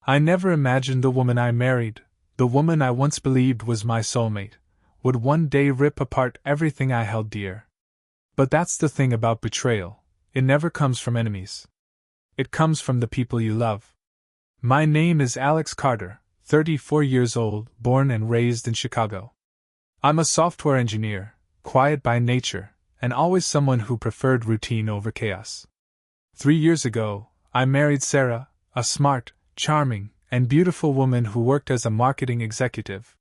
I never imagined the woman I married, the woman I once believed was my soulmate, would one day rip apart everything I held dear. But that's the thing about betrayal, it never comes from enemies. It comes from the people you love. My name is Alex Carter, 34 years old, born and raised in Chicago. I'm a software engineer, quiet by nature, and always someone who preferred routine over chaos. 3 years ago, I married Sarah, a smart, charming, and beautiful woman who worked as a marketing executive.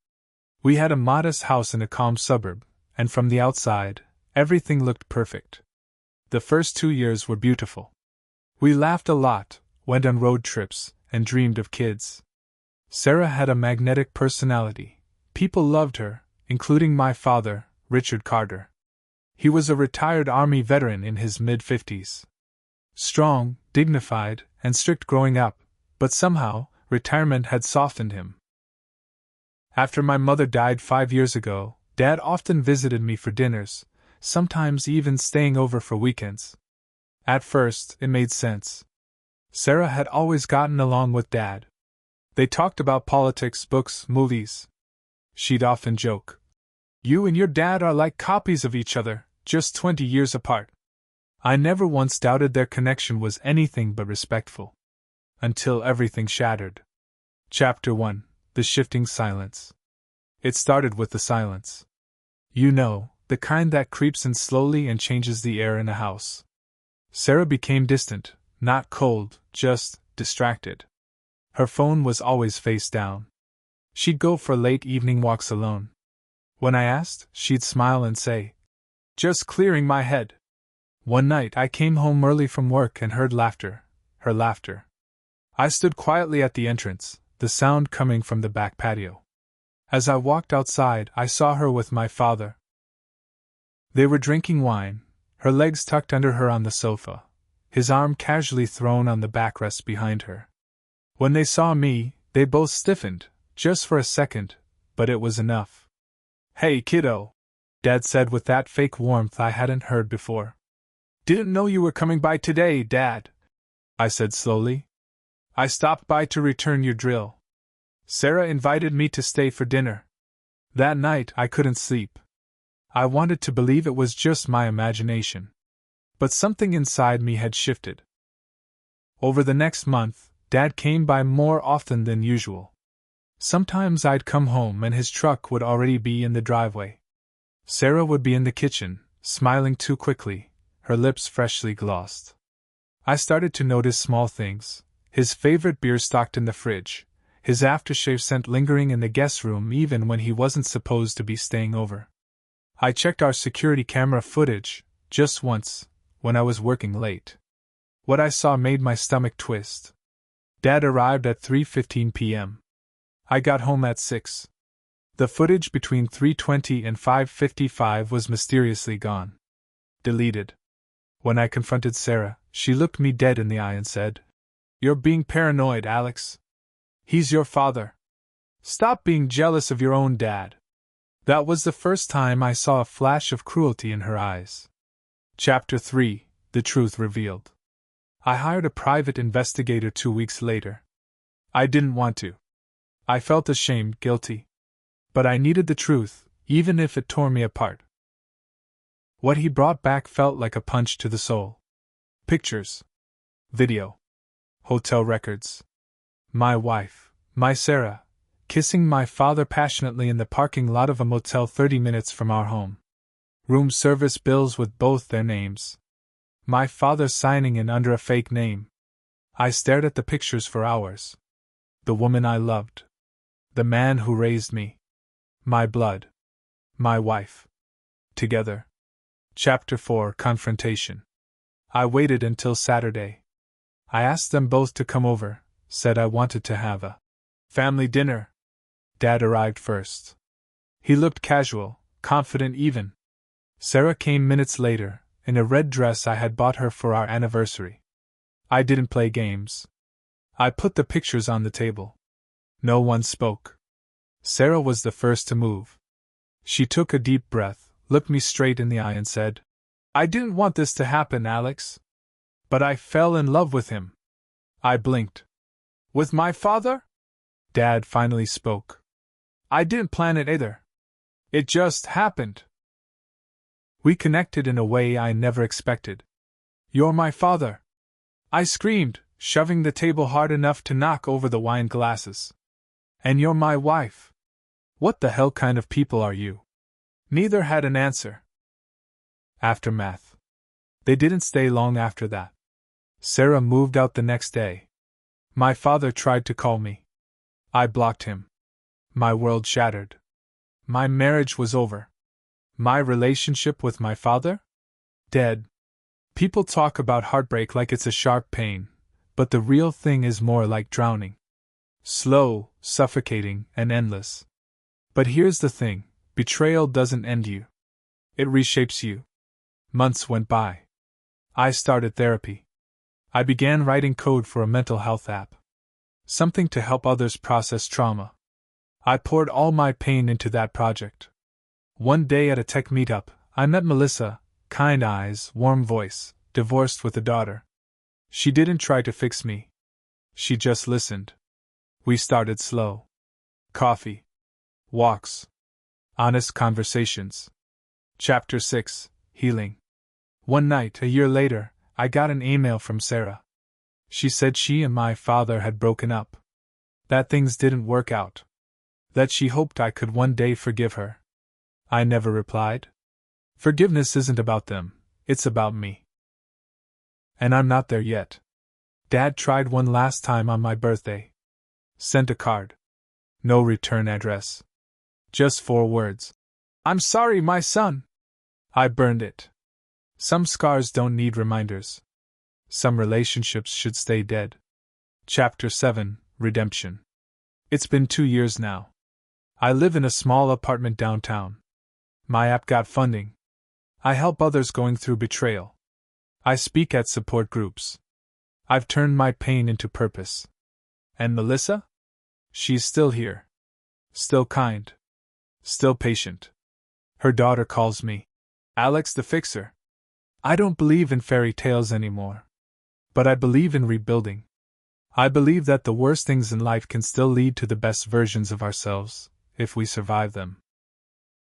We had a modest house in a calm suburb, and from the outside, everything looked perfect. The first 2 years were beautiful. We laughed a lot, went on road trips, and dreamed of kids. Sarah had a magnetic personality. People loved her, including my father, Richard Carter. He was a retired Army veteran in his mid-50s. Strong, dignified, and strict growing up, but somehow, retirement had softened him. After my mother died 5 years ago, Dad often visited me for dinners, sometimes even staying over for weekends. At first, it made sense. Sarah had always gotten along with Dad. They talked about politics, books, movies. She'd often joke, "You and your dad are like copies of each other, just 20 years apart." I never once doubted their connection was anything but respectful. Until everything shattered. Chapter 1: The Shifting Silence. It started with the silence. You know, the kind that creeps in slowly and changes the air in a house. Sarah became distant, not cold, just distracted. Her phone was always face down. She'd go for late evening walks alone. When I asked, she'd smile and say, "Just clearing my head." One night I came home early from work and heard laughter, her laughter. I stood quietly at the entrance, the sound coming from the back patio. As I walked outside, I saw her with my father. They were drinking wine, her legs tucked under her on the sofa, his arm casually thrown on the backrest behind her. When they saw me, they both stiffened, just for a second, but it was enough. "Hey, kiddo," Dad said with that fake warmth I hadn't heard before. "Didn't know you were coming by today, Dad," I said slowly. "I stopped by to return your drill. Sarah invited me to stay for dinner." That night I couldn't sleep. I wanted to believe it was just my imagination. But something inside me had shifted. Over the next month, Dad came by more often than usual. Sometimes I'd come home and his truck would already be in the driveway. Sarah would be in the kitchen, smiling too quickly, her lips freshly glossed. I started to notice small things: his favorite beer stocked in the fridge, his aftershave scent lingering in the guest room even when he wasn't supposed to be staying over. I checked our security camera footage, just once, when I was working late. What I saw made my stomach twist. Dad arrived at 3:15 p.m. I got home at 6. The footage between 3:20 and 5:55 was mysteriously gone. Deleted. When I confronted Sarah, she looked me dead in the eye and said, "You're being paranoid, Alex. He's your father. Stop being jealous of your own dad." That was the first time I saw a flash of cruelty in her eyes. Chapter 3: The Truth Revealed. I hired a private investigator 2 weeks later. I didn't want to. I felt ashamed, guilty. But I needed the truth, even if it tore me apart. What he brought back felt like a punch to the soul. Pictures. Video. Hotel records. My wife, my Sarah, kissing my father passionately in the parking lot of a motel 30 minutes from our home. Room service bills with both their names. My father signing in under a fake name. I stared at the pictures for hours. The woman I loved. The man who raised me. My blood. My wife. Together. Chapter 4: Confrontation. I waited until Saturday. I asked them both to come over, said I wanted to have a family dinner. Dad arrived first. He looked casual, confident even. Sarah came minutes later, in a red dress I had bought her for our anniversary. I didn't play games. I put the pictures on the table. No one spoke. Sarah was the first to move. She took a deep breath, looked me straight in the eye and said, "I didn't want this to happen, Alex. But I fell in love with him." I blinked. With my father? Dad finally spoke. I didn't plan it either. It just happened. We connected in a way I never expected. You're my father, I screamed, shoving the table hard enough to knock over the wine glasses. And you're my wife. What the hell kind of people are you? Neither had an answer. Aftermath. They didn't stay long after that. Sarah moved out the next day. My father tried to call me. I blocked him. My world shattered. My marriage was over. My relationship with my father? Dead. People talk about heartbreak like it's a sharp pain, but the real thing is more like drowning. Slow, suffocating, and endless. But here's the thing, betrayal doesn't end you. It reshapes you. Months went by. I started therapy. I began writing code for a mental health app. Something to help others process trauma. I poured all my pain into that project. One day at a tech meetup, I met Melissa, kind eyes, warm voice, divorced with a daughter. She didn't try to fix me. She just listened. We started slow. Coffee. Walks. Honest conversations. Chapter 6, Healing. One night, a year later, I got an email from Sarah. She said she and my father had broken up. That things didn't work out. That she hoped I could one day forgive her. I never replied. Forgiveness isn't about them, it's about me. And I'm not there yet. Dad tried one last time on my birthday. Sent a card. No return address. Just 4 words. I'm sorry, my son. I burned it. Some scars don't need reminders. Some relationships should stay dead. Chapter 7, Redemption. It's been 2 years now. I live in a small apartment downtown. My app got funding. I help others going through betrayal. I speak at support groups. I've turned my pain into purpose. And Melissa? She's still here. Still kind. Still patient. Her daughter calls me Alex the Fixer. I don't believe in fairy tales anymore. But I believe in rebuilding. I believe that the worst things in life can still lead to the best versions of ourselves, if we survive them.